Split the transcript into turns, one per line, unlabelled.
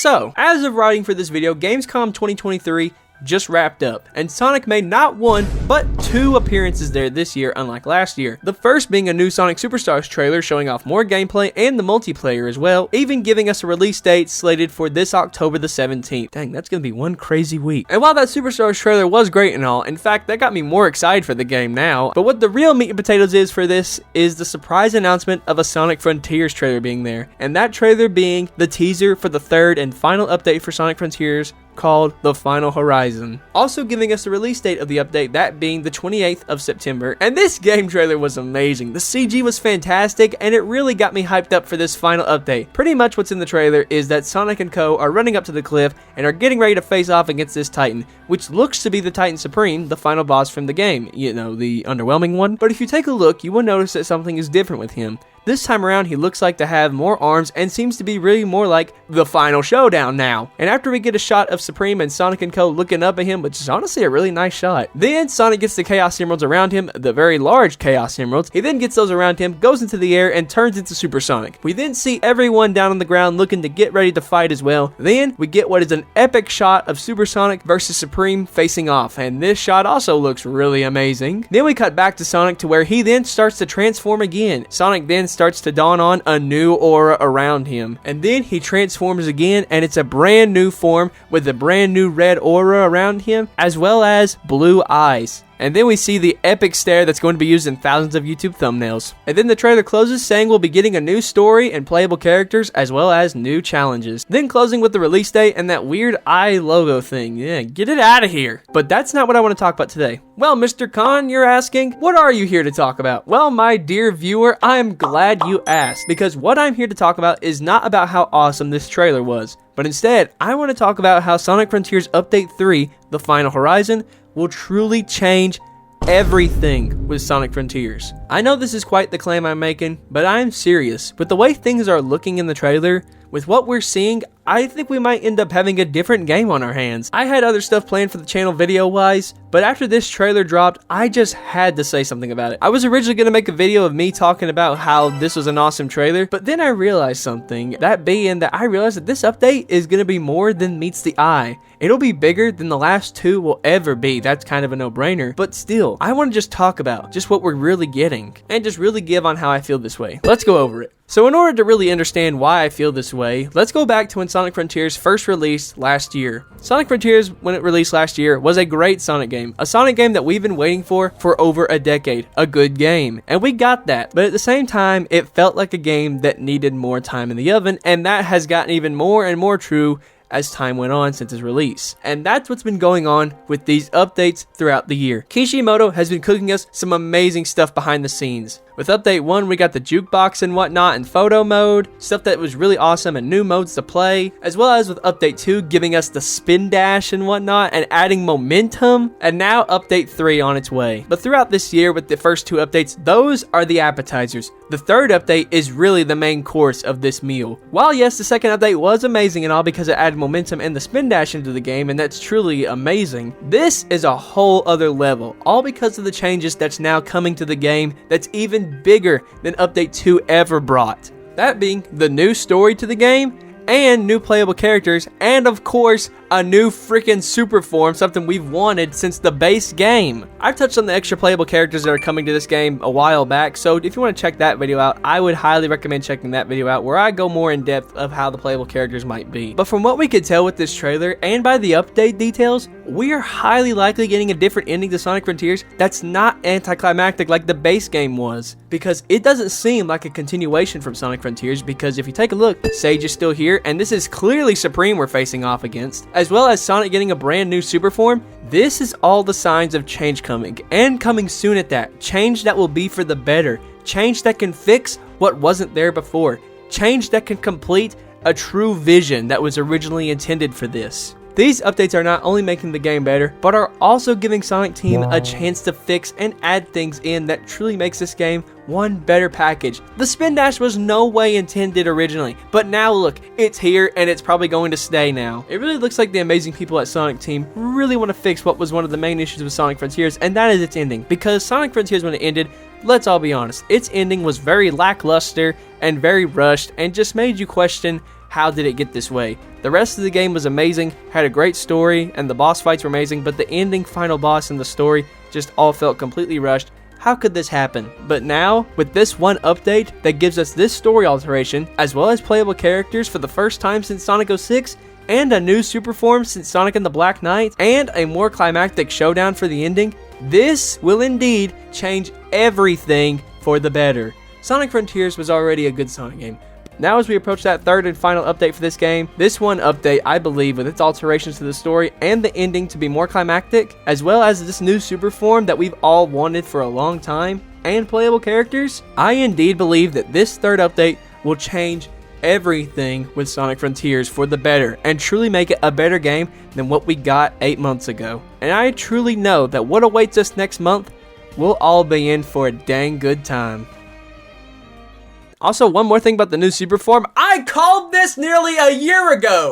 So, as of writing for this video, Gamescom 2023 just wrapped up, and Sonic made not one, but 2 appearances there this year, unlike last year. The first being a new Sonic Superstars trailer showing off more gameplay and the multiplayer as well, even giving us a release date slated for this October the 17th. Dang, that's gonna be one crazy week. And while that Superstars trailer was great and all, in fact, that got me more excited for the game now, but what the real meat and potatoes is for this is the surprise announcement of a Sonic Frontiers trailer being there, and that trailer being the teaser for the 3rd and final update for Sonic Frontiers, called The Final Horizon. Also giving us the release date of the update, that being the 28th of September. And this game trailer was amazing. The CG was fantastic, and it really got me hyped up for this final update. Pretty much what's in the trailer is that Sonic and Co. are running up to the cliff and are getting ready to face off against this Titan, which looks to be the Titan Supreme, the final boss from the game. You know, the underwhelming one. But if you take a look, you will notice that something is different with him. This time around, he looks like to have more arms and seems to be really more like the final showdown now. And after we get a shot of Supreme and Sonic and Co. looking up at him, which is honestly a really nice shot, then Sonic gets the Chaos Emeralds around him, the very large Chaos Emeralds. He then gets those around him, goes into the air, and turns into Super Sonic. We then see everyone down on the ground looking to get ready to fight as well. Then we get what is an epic shot of Super Sonic versus Supreme facing off, and this shot also looks really amazing. Then we cut back to Sonic to where he then starts to transform again. Sonic then starts to dawn on a new aura around him, and then he transforms again, and it's a brand new form with a brand new red aura around him as well as blue eyes. And then we see the epic stare that's going to be used in thousands of YouTube thumbnails. And then the trailer closes saying we'll be getting a new story and playable characters as well as new challenges. Then closing with the release date and that weird eye logo thing. Yeah, get it out of here. But that's not what I want to talk about today. Well, Mr. Khan, you're asking, what are you here to talk about? Well, my dear viewer, I'm glad you asked, because what I'm here to talk about is not about how awesome this trailer was, but instead, I want to talk about how Sonic Frontiers Update 3, The Final Horizon, will truly change everything with Sonic Frontiers. I know this is quite the claim I'm making, but I'm serious. With the way things are looking in the trailer, with what we're seeing, I think we might end up having a different game on our hands. I had other stuff planned for the channel video-wise, but after this trailer dropped, I just had to say something about it. I was originally going to make a video of me talking about how this was an awesome trailer, but then I realized something. That being that I realized that this update is going to be more than meets the eye. It'll be bigger than the last 2 will ever be. That's kind of a no-brainer. But still, I want to just talk about just what we're really getting and just really give on how I feel this way. Let's go over it. So in order to really understand why I feel this way, let's go back to when Sonic Frontiers first released last year. Sonic Frontiers, when it released last year, was a great Sonic game. A Sonic game that we've been waiting for over a decade. A good game. And we got that. But at the same time, it felt like a game that needed more time in the oven, and that has gotten even more and more true as time went on since its release. And that's what's been going on with these updates throughout the year. Kishimoto has been cooking us some amazing stuff behind the scenes. With Update 1, we got the jukebox and whatnot in photo mode, stuff that was really awesome and new modes to play, as well as with Update 2 giving us the spin dash and whatnot and adding momentum, and now Update 3 on its way. But throughout this year with the first 2 updates, those are the appetizers. The third update is really the main course of this meal. While yes, the second update was amazing and all because it added momentum and the spin dash into the game, and that's truly amazing, this is a whole other level, all because of the changes that's now coming to the game that's even bigger than Update 2 ever brought. That being the new story to the game, and new playable characters, and of course, a new freaking super form, something we've wanted since the base game. I've touched on the extra playable characters that are coming to this game a while back, so if you want to check that video out, I would highly recommend checking that video out, where I go more in depth of how the playable characters might be. But from what we could tell with this trailer, and by the update details, we are highly likely getting a different ending to Sonic Frontiers that's not anticlimactic like the base game was, because it doesn't seem like a continuation from Sonic Frontiers, because if you take a look, Sage is still here, and this is clearly Supreme we're facing off against, as well as Sonic getting a brand new super form. This is all the signs of change coming, and coming soon at that. Change that will be for the better. Change that can fix what wasn't there before. Change that can complete a true vision that was originally intended for this. These updates are not only making the game better, but are also giving Sonic Team a chance to fix and add things in that truly makes this game one better package. The spin dash was no way intended originally, but now look, it's here and it's probably going to stay now. It really looks like the amazing people at Sonic Team really want to fix what was one of the main issues with Sonic Frontiers, and that is its ending. Because Sonic Frontiers, when it ended, let's all be honest, its ending was very lackluster and very rushed and just made you question how did it get this way? The rest of the game was amazing, had a great story, and the boss fights were amazing, but the ending, final boss, and the story just all felt completely rushed. How could this happen? But now, with this one update that gives us this story alteration, as well as playable characters for the first time since Sonic 06, and a new super form since Sonic and the Black Knight, and a more climactic showdown for the ending, this will indeed change everything for the better. Sonic Frontiers was already a good Sonic game. Now as we approach that third and final update for this game, this one update I believe with its alterations to the story and the ending to be more climactic, as well as this new super form that we've all wanted for a long time, and playable characters, I indeed believe that this third update will change everything with Sonic Frontiers for the better and truly make it a better game than what we got 8 months ago. And I truly know that what awaits us next month, we'll all be in for a dang good time. Also, one more thing about the new super form. I called this nearly a year ago!